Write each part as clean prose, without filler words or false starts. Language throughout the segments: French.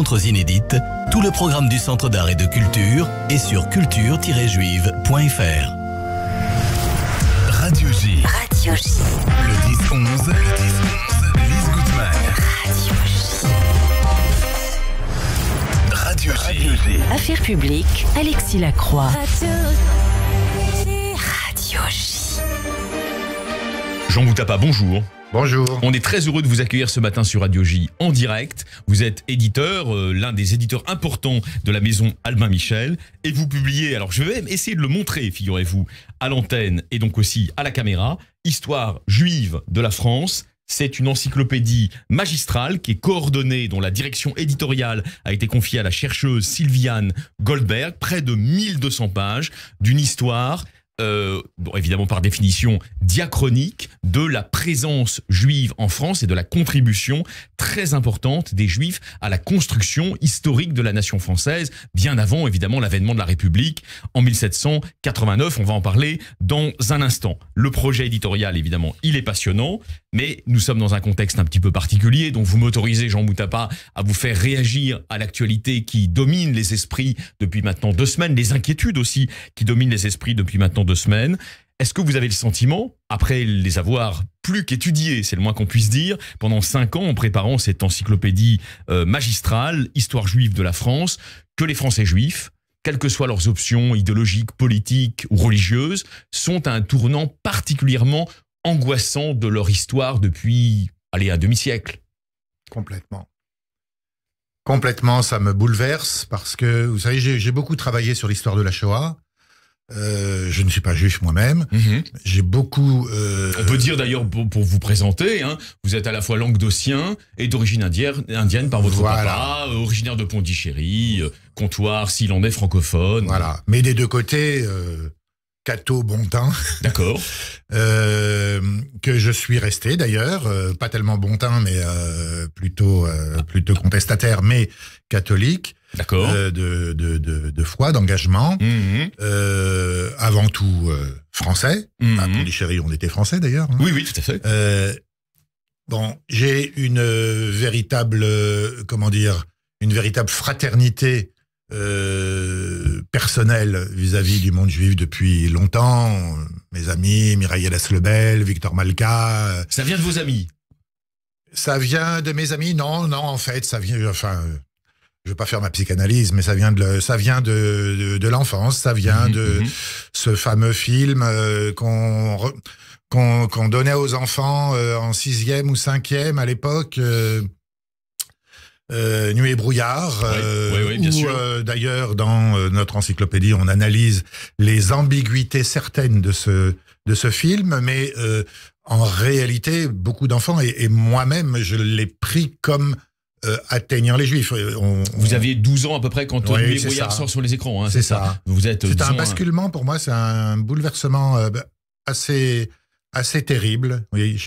rencontres inédites, tout le programme du Centre d'art et de culture est sur culture-juive.fr. Radio J. Radio J. Le 10-11, Lise Gutmann. Radio J. Affaires publiques, Alexis Lacroix. Radio J. Jean Moutapa, bonjour. Bonjour. On est très heureux de vous accueillir ce matin sur Radio J en direct. Vous êtes éditeur, l'un des éditeurs importants de la maison Albin Michel. Et vous publiez, alors je vais essayer de le montrer, figurez-vous, à l'antenne et donc aussi à la caméra, Histoire juive de la France. C'est une encyclopédie magistrale qui est coordonnée, dont la direction éditoriale a été confiée à la chercheuse Sylviane Goldberg. Près de 1200 pages d'une histoire bon, évidemment par définition diachronique, de la présence juive en France et de la contribution très importante des Juifs à la construction historique de la nation française, bien avant évidemment l'avènement de la République en 1789. On va en parler dans un instant. Le projet éditorial, évidemment, il est passionnant, mais nous sommes dans un contexte un petit peu particulier, donc vous m'autorisez, Jean Moutapa, à vous faire réagir à l'actualité qui domine les esprits depuis maintenant 2 semaines, les inquiétudes aussi qui dominent les esprits depuis maintenant 2 semaines. Est-ce que vous avez le sentiment, après les avoir plus qu'étudiés, c'est le moins qu'on puisse dire, pendant 5 ans en préparant cette encyclopédie magistrale, Histoire juive de la France, que les Français juifs, quelles que soient leurs options idéologiques, politiques ou religieuses, sont à un tournant particulièrement angoissant de leur histoire depuis, allez, un demi-siècle? Complètement. Complètement, ça me bouleverse parce que, vous savez, j'ai beaucoup travaillé sur l'histoire de la Shoah. Je ne suis pas juif moi-même. J'ai beaucoup... On peut dire d'ailleurs, pour vous présenter, hein, vous êtes à la fois languedocien et d'origine indienne par votre papa, originaire de Pondichéry, comptoir, s'il en est francophone. Voilà, mais des 2 côtés... catho bon teint. D'accord. Que je suis resté d'ailleurs, pas tellement bon teint, mais plutôt contestataire, mais catholique. D'accord. De foi, d'engagement. Avant tout français. À Pondichéry, on était français d'ailleurs. Hein. Oui, oui, tout à fait. Bon, j'ai une véritable, une véritable fraternité personnel vis-à-vis du monde juif depuis longtemps. Mes amis, Mireille Lebel, Victor Malka. Ça vient de vos amis? Ça vient de mes amis? Non, en fait, ça vient... Enfin, je veux pas faire ma psychanalyse, mais ça vient de l'enfance. Ça vient de ce fameux film qu'on donnait aux enfants en 6e ou 5e à l'époque... Nuit et brouillard, bien sûr. D'ailleurs dans notre encyclopédie on analyse les ambiguïtés certaines de ce film, mais en réalité beaucoup d'enfants et moi-même je l'ai pris comme atteignant les Juifs. Vous aviez 12 ans à peu près quand Nuit et brouillard sort sur les écrans, hein, c'est ça. C'est un basculement pour moi, c'est un bouleversement assez terrible. Oui,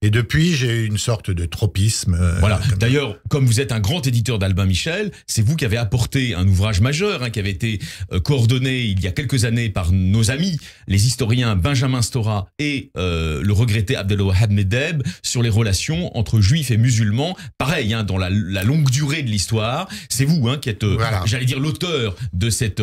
et depuis, j'ai eu une sorte de tropisme. Voilà. D'ailleurs, comme vous êtes un grand éditeur d'Albin Michel, c'est vous qui avez apporté un ouvrage majeur, hein, qui avait été coordonné il y a quelques années par nos amis, les historiens Benjamin Stora et le regretté Abdelwahab Medeb, sur les relations entre juifs et musulmans. Pareil, hein, dans la longue durée de l'histoire, c'est vous hein, qui êtes, j'allais dire, l'auteur de cette...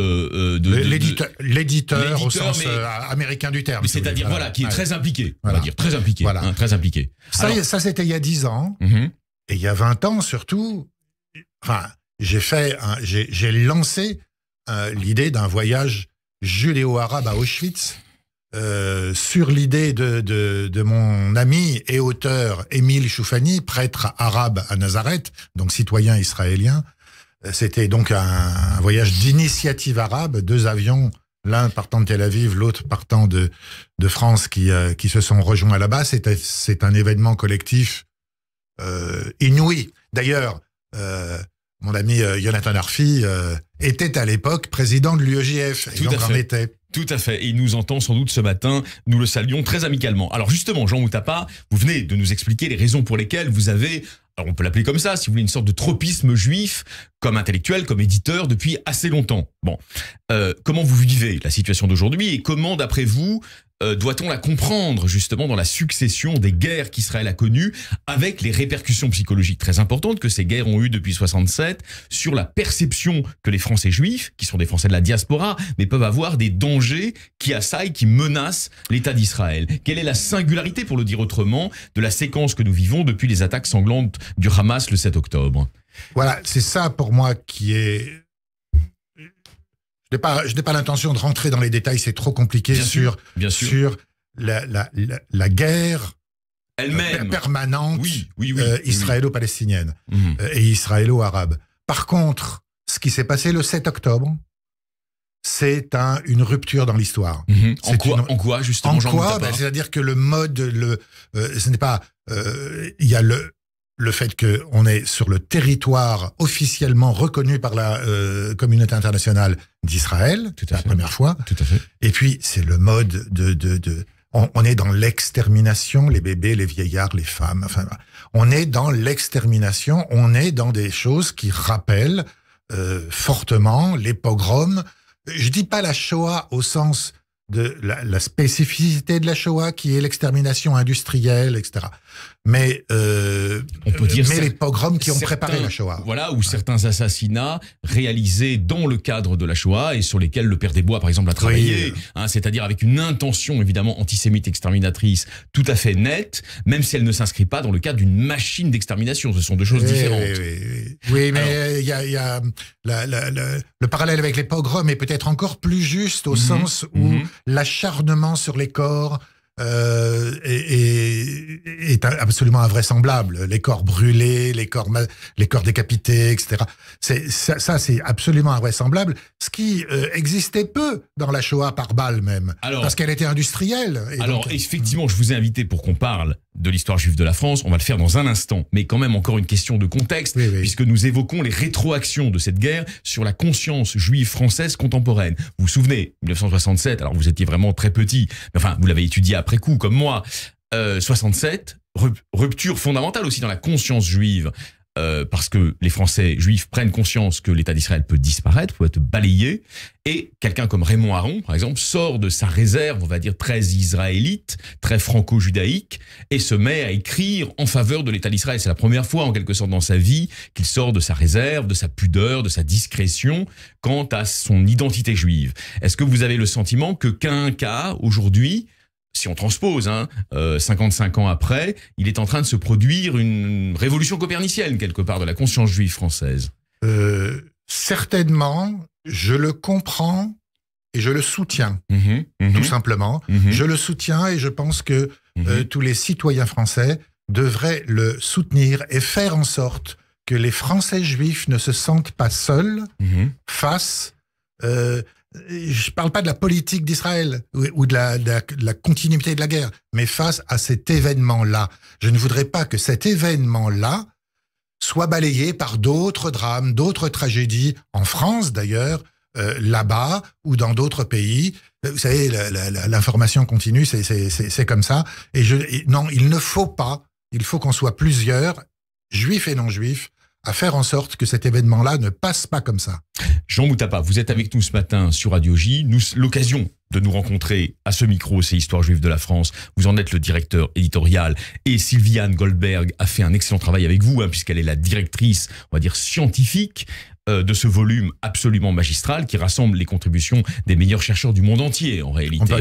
l'éditeur au sens américain du terme. C'est-à-dire, voilà, qui est très impliqué, on va dire, très impliqué. Voilà. Hein, très impliqué. Ça c'était il y a 10 ans. Et il y a 20 ans, surtout, enfin, j'ai lancé l'idée d'un voyage judéo-arabe à Auschwitz, sur l'idée de mon ami et auteur Émile Choufani, prêtre arabe à Nazareth, donc citoyen israélien. C'était donc un voyage d'initiative arabe, 2 avions, l'un partant de Tel Aviv, l'autre partant de France, qui se sont rejoints là-bas. C'est un événement collectif inouï. D'ailleurs, mon ami Jonathan Arfi était à l'époque président de l'UEJF. Tout à fait. Tout à fait. Et il nous entend sans doute ce matin. Nous le saluons très amicalement. Alors justement, Jean Moutapa, vous venez de nous expliquer les raisons pour lesquelles vous avez, alors on peut l'appeler comme ça, si vous voulez, une sorte de tropisme juif, comme intellectuel, comme éditeur, depuis assez longtemps. Bon, comment vous vivez la situation d'aujourd'hui et comment, d'après vous, doit-on la comprendre justement dans la succession des guerres qu'Israël a connues avec les répercussions psychologiques très importantes que ces guerres ont eues depuis 67 sur la perception que les Français juifs, qui sont des Français de la diaspora, mais peuvent avoir des dangers qui assaillent, qui menacent l'État d'Israël. Quelle est la singularité, pour le dire autrement, de la séquence que nous vivons depuis les attaques sanglantes du Hamas le 7 octobre? Voilà, c'est ça pour moi qui est... Je n'ai pas l'intention de rentrer dans les détails, c'est trop compliqué sur la guerre elle-même permanente israélo-palestinienne et israélo-arabe. Par contre, ce qui s'est passé le 7 octobre, c'est une rupture dans l'histoire. En quoi, justement, Jean Moutappa? C'est-à-dire que le mode, ce n'est pas... Il y a le fait qu'on est sur le territoire officiellement reconnu par la communauté internationale d'Israël, la première fois. Tout à fait. Et puis, c'est le mode on est dans l'extermination, les bébés, les vieillards, les femmes. Enfin, on est dans l'extermination, on est dans des choses qui rappellent fortement les pogroms. Je dis pas la Shoah au sens de la spécificité de la Shoah qui est l'extermination industrielle, etc. Mais on peut dire les pogroms qui ont préparé la Shoah. Voilà, ou certains assassinats réalisés dans le cadre de la Shoah et sur lesquels le Père des Bois, par exemple, a travaillé, c'est-à-dire avec une intention évidemment antisémite exterminatrice tout à fait nette, même si elle ne s'inscrit pas dans le cadre d'une machine d'extermination. Ce sont deux choses différentes. Oui, mais il y a le parallèle avec les pogroms est peut-être encore plus juste au sens où l'acharnement sur les corps est absolument invraisemblable. Les corps brûlés, les corps décapités, etc. Ça, c'est absolument invraisemblable. Ce qui existait peu dans la Shoah par balle même, parce qu'elle était industrielle. Effectivement, je vous ai invité pour qu'on parle de l'histoire juive de la France. On va le faire dans un instant, mais quand même encore une question de contexte, puisque nous évoquons les rétroactions de cette guerre sur la conscience juive française contemporaine. Vous vous souvenez, 1967, alors vous étiez vraiment très petit, mais enfin, vous l'avez étudié après coup, comme moi. 67, rupture fondamentale aussi dans la conscience juive, parce que les Français juifs prennent conscience que l'État d'Israël peut disparaître, peut être balayé, et quelqu'un comme Raymond Aron, par exemple, sort de sa réserve, on va dire, très israélite, très franco-judaïque, et se met à écrire en faveur de l'État d'Israël. C'est la première fois, en quelque sorte, dans sa vie, qu'il sort de sa réserve, de sa pudeur, de sa discrétion, quant à son identité juive. Est-ce que vous avez le sentiment que Caïnca, aujourd'hui, si on transpose, 55 ans après, il est en train de se produire une révolution copernicienne, quelque part, de la conscience juive française? Certainement, je le comprends et je le soutiens, tout simplement. Je le soutiens et je pense que tous les citoyens français devraient le soutenir et faire en sorte que les Français juifs ne se sentent pas seuls face... je parle pas de la politique d'Israël ou de la continuité de la guerre, mais face à cet événement-là. Je ne voudrais pas que cet événement-là soit balayé par d'autres drames, d'autres tragédies, en France d'ailleurs, là-bas ou dans d'autres pays. Vous savez, l'information continue, c'est comme ça. Non, il ne faut pas, il faut qu'on soit plusieurs, juifs et non-juifs, à faire en sorte que cet événement-là ne passe pas comme ça. Jean Moutappa, vous êtes avec nous ce matin sur Radio J. L'occasion de nous rencontrer à ce micro, c'est Histoire juive de la France. Vous en êtes le directeur éditorial et Sylviane Goldberg a fait un excellent travail avec vous, puisqu'elle est la directrice, on va dire, scientifique de ce volume absolument magistral qui rassemble les contributions des meilleurs chercheurs du monde entier, en réalité.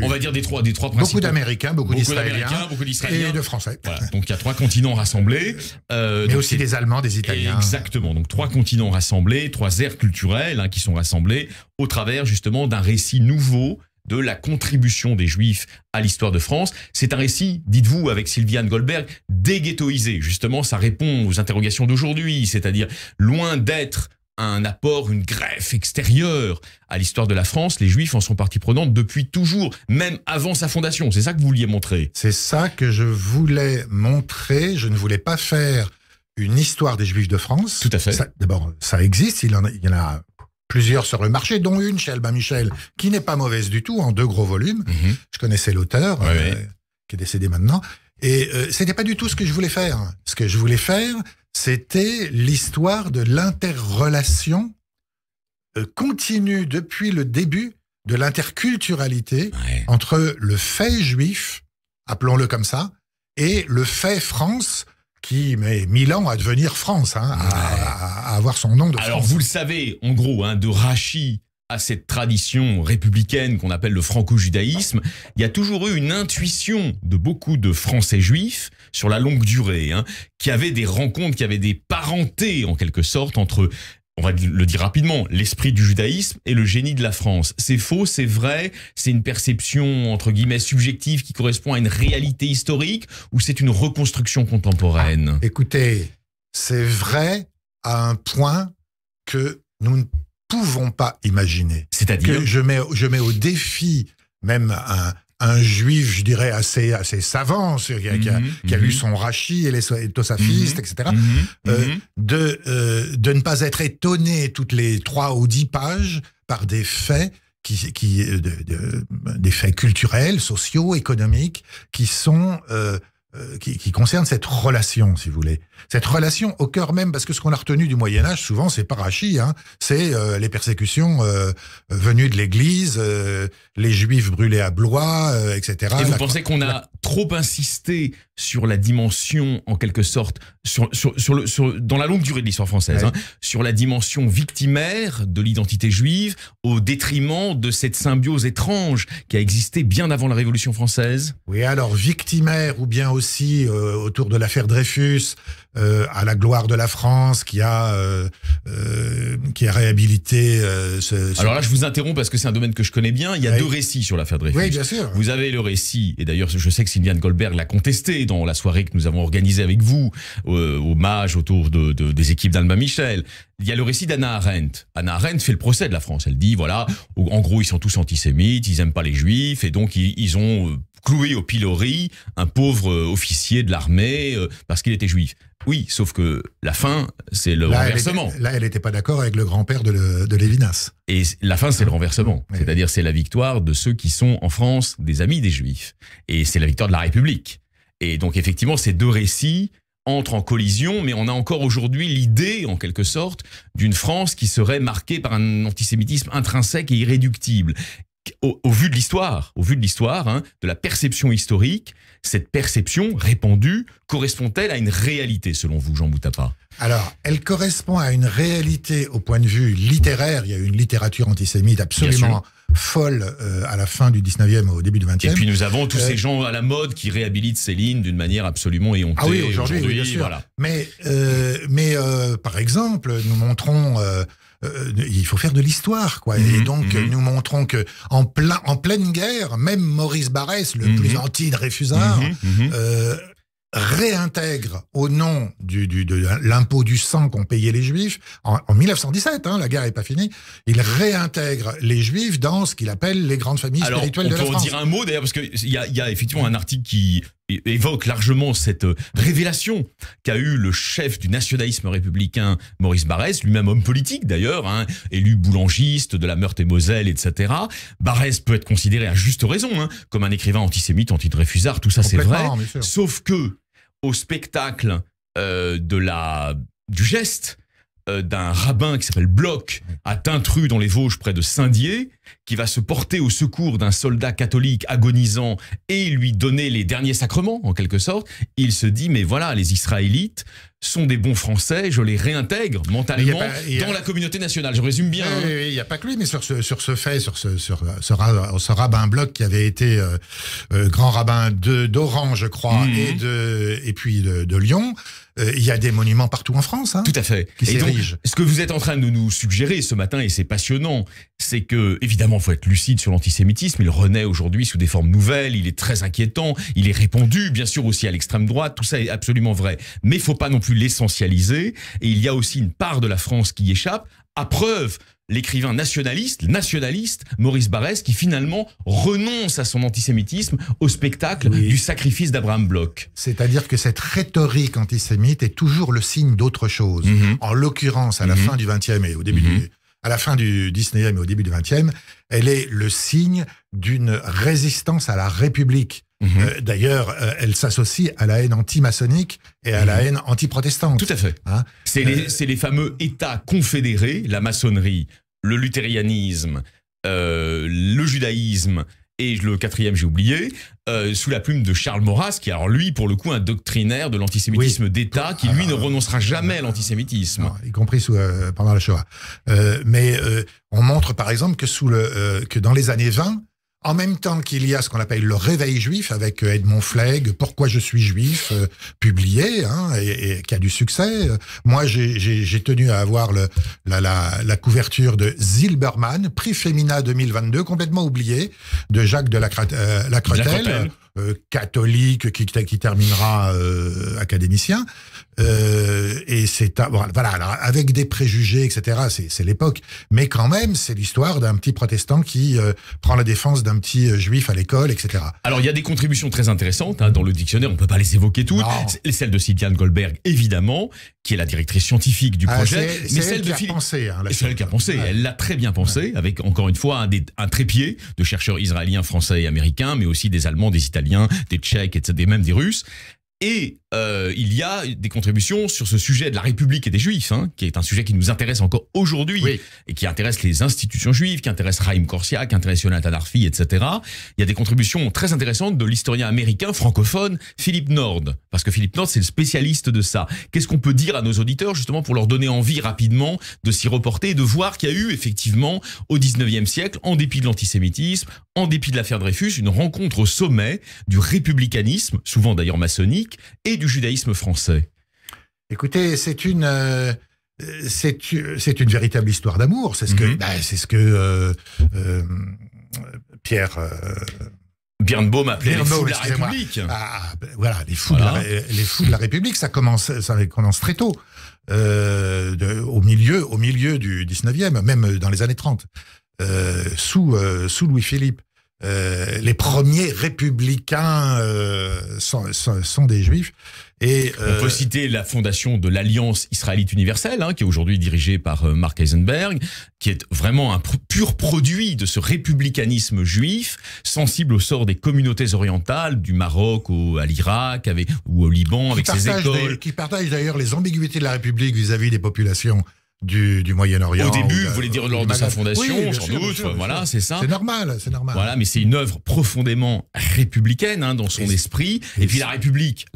On va dire des trois principaux. Beaucoup d'Américains, beaucoup d'Israéliens et de Français. Voilà. Donc il y a 3 continents rassemblés. Mais aussi des Allemands, des Italiens. Exactement. Donc 3 continents rassemblés, 3 aires culturelles qui sont rassemblées au travers justement d'un récit nouveau de la contribution des Juifs à l'histoire de France. C'est un récit, dites-vous, avec Sylviane Goldberg, déghettoisé. Justement, ça répond aux interrogations d'aujourd'hui, c'est-à-dire loin d'être un apport, une greffe extérieure à l'histoire de la France, les Juifs en sont partie prenante depuis toujours, même avant sa fondation. C'est ça que vous vouliez montrer? C'est ça que je voulais montrer. Je ne voulais pas faire une histoire des Juifs de France. Tout à fait. D'abord, ça existe, il y en a plusieurs sur le marché, dont une chez Albin Michel, qui n'est pas mauvaise du tout, en 2 gros volumes. Je connaissais l'auteur, qui est décédé maintenant. Et c'était pas du tout ce que je voulais faire. Ce que je voulais faire, c'était l'histoire de l'interrelation continue depuis le début de l'interculturalité entre le fait juif, appelons-le comme ça, et le fait France, qui met 1000 ans à devenir France, à avoir son nom de France. Alors vous le savez, en gros, de Rachi à cette tradition républicaine qu'on appelle le franco-judaïsme, il y a toujours eu une intuition de beaucoup de Français juifs sur la longue durée, qui avaient des rencontres, qui avaient des parentés en quelque sorte entre, on va le dire rapidement, l'esprit du judaïsme et le génie de la France. C'est faux, c'est vrai, c'est une perception entre guillemets subjective qui correspond à une réalité historique, ou c'est une reconstruction contemporaine? Écoutez, c'est vrai à un point que nous ne pouvons pas imaginer. C'est-à-dire que je mets au défi même un juif, je dirais, assez savant, qui a lu son Rachi et les Tosafistes, etc., de ne pas être étonné toutes les 3 ou 10 pages par des faits des faits culturels, sociaux, économiques, qui sont qui concerne cette relation, si vous voulez. Cette relation au cœur même, parce que ce qu'on a retenu du Moyen-Âge, souvent, c'est pas Rachi, c'est les persécutions venues de l'Église, les Juifs brûlés à Blois, etc. Et vous pensez qu'on a trop insisté sur la dimension, en quelque sorte, dans la longue durée de l'histoire française, sur la dimension victimaire de l'identité juive, au détriment de cette symbiose étrange qui a existé bien avant la Révolution française? Oui, alors victimaire, ou bien aussi autour de l'affaire Dreyfus, à la gloire de la France, qui a réhabilité Alors là, je vous interromps parce que c'est un domaine que je connais bien. Il y a 2 récits sur l'affaire Dreyfus. Oui, bien sûr. Vous avez le récit, et d'ailleurs, je sais que Sylviane Goldberg l'a contesté dans la soirée que nous avons organisée avec vous, hommage autour des équipes d'Albin Michel. Il y a le récit d'Hannah Arendt. Hannah Arendt fait le procès de la France. Elle dit, voilà, en gros, ils sont tous antisémites, ils aiment pas les juifs, et donc ils ont cloué au pilori un pauvre officier de l'armée parce qu'il était juif. Oui, sauf que la fin, c'est le renversement. Elle n'était pas d'accord avec le grand-père de Lévinas. Et la fin, c'est le renversement. Oui. C'est-à-dire, c'est la victoire de ceux qui sont en France des amis des Juifs. Et c'est la victoire de la République. Et donc, effectivement, ces 2 récits entrent en collision, mais on a encore aujourd'hui l'idée, en quelque sorte, d'une France qui serait marquée par un antisémitisme intrinsèque et irréductible. Au vu de l'histoire, de la perception historique, cette perception répandue correspond-elle à une réalité, selon vous, Jean Boutapa? Alors, elle correspond à une réalité au point de vue littéraire. Il y a une littérature antisémite absolument folle à la fin du 19e, au début du 20e. Et puis nous avons tous ces gens à la mode qui réhabilitent Céline d'une manière absolument éhontée. Ah oui, aujourd'hui, oui, bien sûr. Voilà. Mais par exemple, nous montrons... il faut faire de l'histoire, quoi. Et donc, nous montrons que en pleine guerre, même Maurice Barrès, le plus anti-Dreyfusard, réintègre au nom de l'impôt du sang qu'ont payé les Juifs en 1917, la guerre n'est pas finie, il réintègre les Juifs dans ce qu'il appelle les grandes familles spirituelles de la France. On peut en dire un mot d'ailleurs, parce qu'il y a effectivement un article qui évoque largement cette révélation qu'a eu le chef du nationalisme républicain, Maurice Barrès, lui-même homme politique d'ailleurs, élu boulangiste de la Meurthe-et-Moselle, etc. Barrès peut être considéré à juste raison comme un écrivain antisémite, anti-Dreyfusard, tout ça c'est vrai, sauf que au spectacle du geste d'un rabbin qui s'appelle Bloch à Tintru dans les Vosges près de Saint-Dié, qui va se porter au secours d'un soldat catholique agonisant et lui donner les derniers sacrements en quelque sorte, il se dit mais voilà, les Israélites sont des bons Français, je les réintègre mentalement dans la communauté nationale. Je résume bien. Il n'y a pas que lui, mais sur ce fait, sur ce rabbin Bloch qui avait été grand rabbin d'Oran, je crois, et puis de Lyon. Il y a des monuments partout en France. Tout à fait. Qui s'érigent. Ce que vous êtes en train de nous suggérer ce matin, et c'est passionnant, c'est que, évidemment, il faut être lucide sur l'antisémitisme. Il renaît aujourd'hui sous des formes nouvelles. Il est très inquiétant. Il est répandu, bien sûr, aussi à l'extrême droite. Tout ça est absolument vrai. Mais il ne faut pas non plus l'essentialiser. Et il y a aussi une part de la France qui échappe. À preuve, l'écrivain nationaliste, Maurice Barrès, qui finalement renonce à son antisémitisme au spectacle du sacrifice d'Abraham Bloch. C'est-à-dire que cette rhétorique antisémite est toujours le signe d'autre chose. En l'occurrence, à la fin du 20e et au début à la fin du 19e et au début du 20e, elle est le signe d'une résistance à la République. D'ailleurs, elle s'associe à la haine anti-maçonnique et à la haine anti-protestante. Tout à fait. C'est les fameux États confédérés, la maçonnerie, le luthérianisme, le judaïsme et le quatrième, j'ai oublié, sous la plume de Charles Maurras, qui est alors lui, pour le coup, un doctrinaire de l'antisémitisme d'État, qui lui ne renoncera jamais à l'antisémitisme. Non, y compris pendant la Shoah. Mais on montre par exemple que dans les années 20, en même temps qu'il y a ce qu'on appelle le réveil juif avec Edmond Flegg, Pourquoi je suis juif, publié, et qui a du succès. Moi, j'ai tenu à avoir la couverture de Zilberman, prix Femina 2022, complètement oublié, de Jacques de la Cretelle, catholique qui terminera académicien. Et c'est voilà, alors, avec des préjugés, etc. C'est l'époque, mais quand même, c'est l'histoire d'un petit protestant qui prend la défense d'un petit juif à l'école, etc. Alors il y a des contributions très intéressantes dans le dictionnaire. On peut pas les évoquer toutes. Celle de Sylviane Goldberg, évidemment, qui est la directrice scientifique du projet, mais celle qui a pensé. C'est elle qui a pensé. Elle l'a très bien pensé, avec encore une fois un trépied de chercheurs israéliens, français et américains, mais aussi des Allemands, des Italiens, des Tchèques, etc., même des Russes. Et il y a des contributions sur ce sujet de la République et des Juifs, qui est un sujet qui nous intéresse encore aujourd'hui, et qui intéresse les institutions juives, qui intéresse Chaim Korsia, qui intéresse Yonatan Arfi, etc. Il y a des contributions très intéressantes de l'historien américain francophone Philippe Nord, parce que Philippe Nord, c'est le spécialiste de ça. Qu'est-ce qu'on peut dire à nos auditeurs, justement, pour leur donner envie rapidement de s'y reporter et de voir qu'il y a eu, effectivement, au 19e siècle, en dépit de l'antisémitisme, en dépit de l'affaire Dreyfus, une rencontre au sommet du républicanisme, souvent d'ailleurs maçonnique, et du judaïsme français? Écoutez, c'est une véritable histoire d'amour. C'est ce que Pierre Birnbaum appelait les fous de la République. Voilà, les fous de la République. Ça commence très tôt, au milieu du 19e, même dans les années 30, sous Louis-Philippe. Les premiers républicains sont des juifs. Et on peut citer la fondation de l'Alliance israélite universelle, qui est aujourd'hui dirigée par Mark Eisenberg, qui est vraiment un pur produit de ce républicanisme juif, sensible au sort des communautés orientales, du Maroc à l'Irak ou au Liban, avec ses écoles. Qui partagent d'ailleurs les ambiguïtés de la République vis-à-vis des populations du Moyen-Orient. Au début, vous voulez dire lors de sa fondation, sans doute, voilà, c'est ça. C'est normal. Voilà, mais c'est une œuvre profondément républicaine dans son esprit. Et puis la République,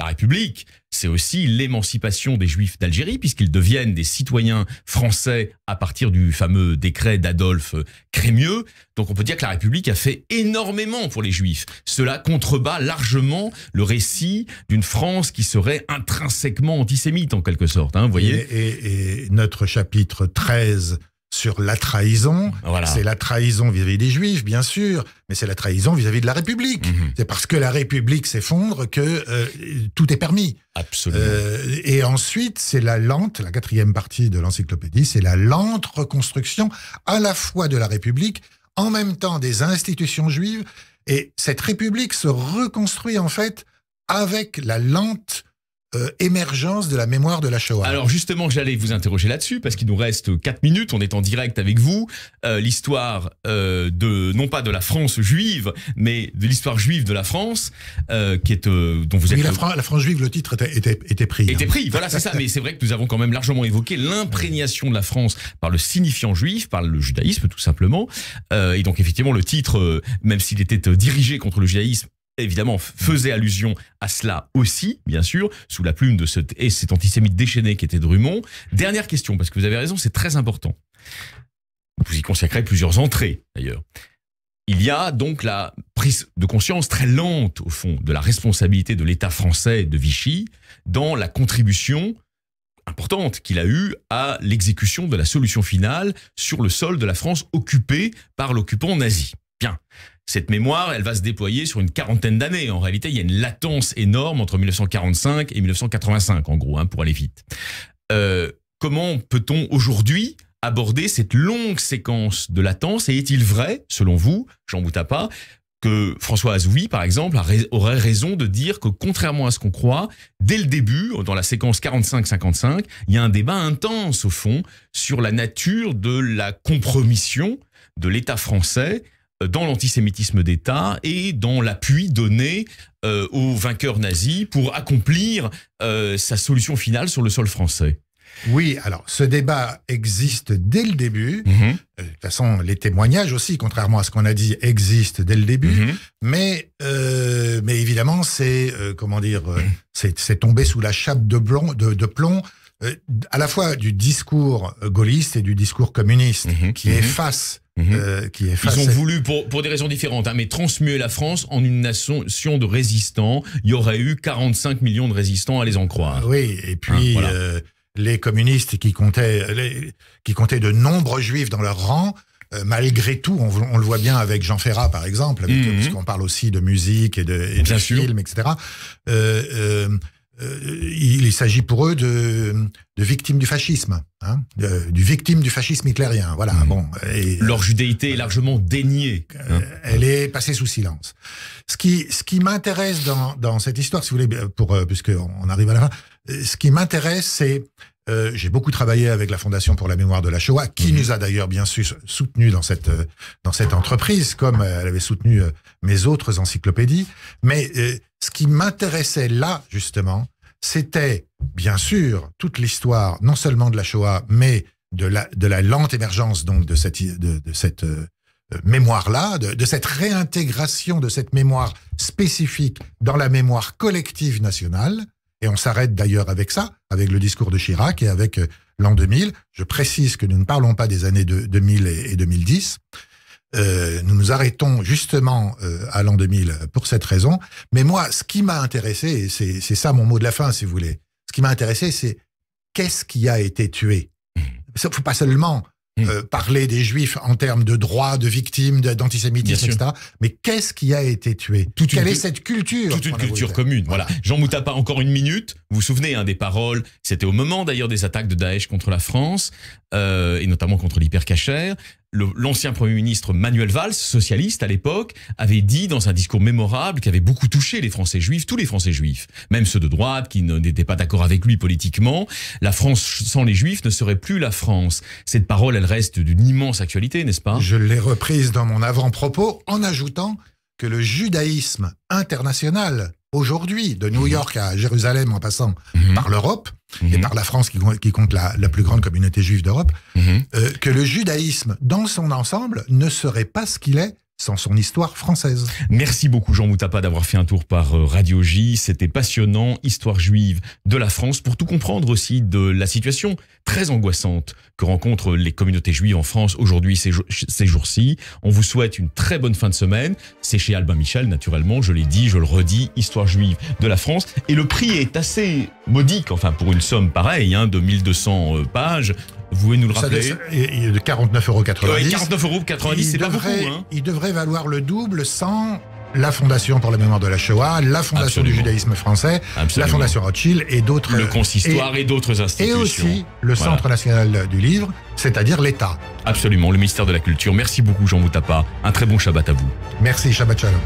c'est aussi l'émancipation des Juifs d'Algérie, puisqu'ils deviennent des citoyens français à partir du fameux décret d'Adolphe Crémieux. Donc on peut dire que la République a fait énormément pour les Juifs. Cela contrebat largement le récit d'une France qui serait intrinsèquement antisémite, en quelque sorte. Vous voyez. Et notre chapitre 13 sur la trahison, c'est la trahison vis-à-vis des Juifs, bien sûr, mais c'est la trahison vis-à-vis de la République. C'est parce que la République s'effondre que tout est permis. Absolument. Et ensuite, c'est la quatrième partie de l'encyclopédie, c'est la lente reconstruction à la fois de la République, en même temps des institutions juives, et cette République se reconstruit en fait avec la lente émergence de la mémoire de la Shoah. Alors justement, j'allais vous interroger là-dessus, parce qu'il nous reste 4 minutes, on est en direct avec vous. L'histoire non pas de la France juive, mais de l'histoire juive de la France, qui est dont vous êtes... La France juive, le titre était pris. Était pris, voilà, c'est ça. Mais c'est vrai que nous avons quand même largement évoqué l'imprégnation de la France par le signifiant juif, par le judaïsme tout simplement. Et donc effectivement, le titre, même s'il était dirigé contre le judaïsme, évidemment, faisait allusion à cela aussi, bien sûr, sous la plume de cet antisémite déchaîné qui était Drummond. Dernière question, parce que vous avez raison, c'est très important. Vous y consacrez plusieurs entrées, d'ailleurs. Il y a donc la prise de conscience très lente, au fond, de la responsabilité de l'État français de Vichy dans la contribution importante qu'il a eue à l'exécution de la solution finale sur le sol de la France occupée par l'occupant nazi. Bien. Cette mémoire, elle va se déployer sur une quarantaine d'années. En réalité, il y a une latence énorme entre 1945 et 1985, en gros, pour aller vite. Comment peut-on aujourd'hui aborder cette longue séquence de latence? Et est-il vrai, selon vous, Jean Boutapa, que François Azoulay, par exemple, aurait raison de dire que, contrairement à ce qu'on croit, dès le début, dans la séquence 45-55, il y a un débat intense, au fond, sur la nature de la compromission de l'État français dans l'antisémitisme d'État et dans l'appui donné aux vainqueurs nazis pour accomplir sa solution finale sur le sol français. Oui, alors ce débat existe dès le début. De toute façon, les témoignages aussi, contrairement à ce qu'on a dit, existent dès le début. Mais évidemment, c'est c'est tombé sous la chape de plomb à la fois du discours gaulliste et du discours communiste qui efface. Ils ont voulu, pour des raisons différentes, mais transmuer la France en une nation de résistants. Il y aurait eu 45 millions de résistants, à les en croire. Oui, et puis les communistes qui comptaient de nombreux juifs dans leur rang, malgré tout, on le voit bien avec Jean Ferrat, par exemple, puisqu'on parle aussi de musique et de films, etc. Il s'agit pour eux de victimes du fascisme, du victime du fascisme hitlérien. Voilà. Leur judéité est largement déniée. Elle est passée sous silence. Ce qui m'intéresse dans cette histoire, si vous voulez, puisqu'on arrive à la fin, ce qui m'intéresse, c'est j'ai beaucoup travaillé avec la Fondation pour la mémoire de la Shoah, qui nous a d'ailleurs bien sûr soutenu dans cette entreprise, comme elle avait soutenu mes autres encyclopédies. Mais ce qui m'intéressait là, justement, c'était bien sûr toute l'histoire, non seulement de la Shoah, mais de la lente émergence donc de cette mémoire-là, de cette réintégration de cette mémoire spécifique dans la mémoire collective nationale. Et on s'arrête d'ailleurs avec ça, avec le discours de Chirac et avec l'an 2000. Je précise que nous ne parlons pas des années 2000 et 2010. Nous nous arrêtons justement à l'an 2000 pour cette raison. Mais moi, ce qui m'a intéressé, et c'est ça mon mot de la fin, si vous voulez, ce qui m'a intéressé, c'est qu'est-ce qui a été tué. Il ne faut pas seulement parler des Juifs en termes de droits, de victimes, d'antisémitisme, etc. Mais qu'est-ce qui a été tué? Quelle est cette culture? Toute une culture commune, voilà. Jean Moutappa, encore une minute. Vous vous souvenez des paroles? C'était au moment d'ailleurs des attaques de Daesh contre la France, et notamment contre l'hypercacher. L'ancien Premier ministre Manuel Valls, socialiste à l'époque, avait dit dans un discours mémorable qui avait beaucoup touché les Français juifs, tous les Français juifs, même ceux de droite qui n'étaient pas d'accord avec lui politiquement. La France sans les Juifs ne serait plus la France. Cette parole, elle reste d'une immense actualité, n'est-ce pas? Je l'ai reprise dans mon avant-propos en ajoutant que le judaïsme international, aujourd'hui, de New York à Jérusalem en passant par l'Europe, et par la France qui compte la plus grande communauté juive d'Europe, que le judaïsme dans son ensemble ne serait pas ce qu'il est sans son histoire française. Merci beaucoup Jean Moutappa d'avoir fait un tour par Radio J. C'était passionnant, histoire juive de la France, pour tout comprendre aussi de la situation très angoissante que rencontrent les communautés juives en France aujourd'hui, ces jours-ci. On vous souhaite une très bonne fin de semaine. C'est chez Albin Michel, naturellement, je l'ai dit, je le redis, histoire juive de la France. Et le prix est assez modique, enfin pour une somme pareille, de 1200 pages. Vous pouvez nous le rappeler? Il est de 49,90 €. 49,90 €, c'est pas beaucoup. Il devrait valoir le double sans la Fondation pour la mémoire de la Shoah, la Fondation du judaïsme français, la Fondation Rothschild et d'autres... Le Consistoire et d'autres institutions. Et aussi le Centre national du livre, c'est-à-dire l'État. Absolument, le ministère de la Culture. Merci beaucoup Jean Moutappa. Un très bon Shabbat à vous. Merci, Shabbat Shalom.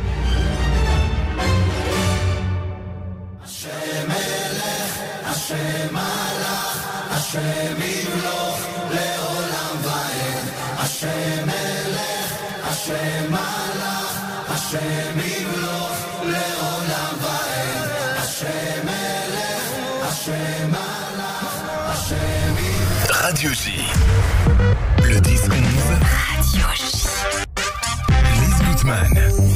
Radio J. Le 10-11. Radio J. Lise Gutmann.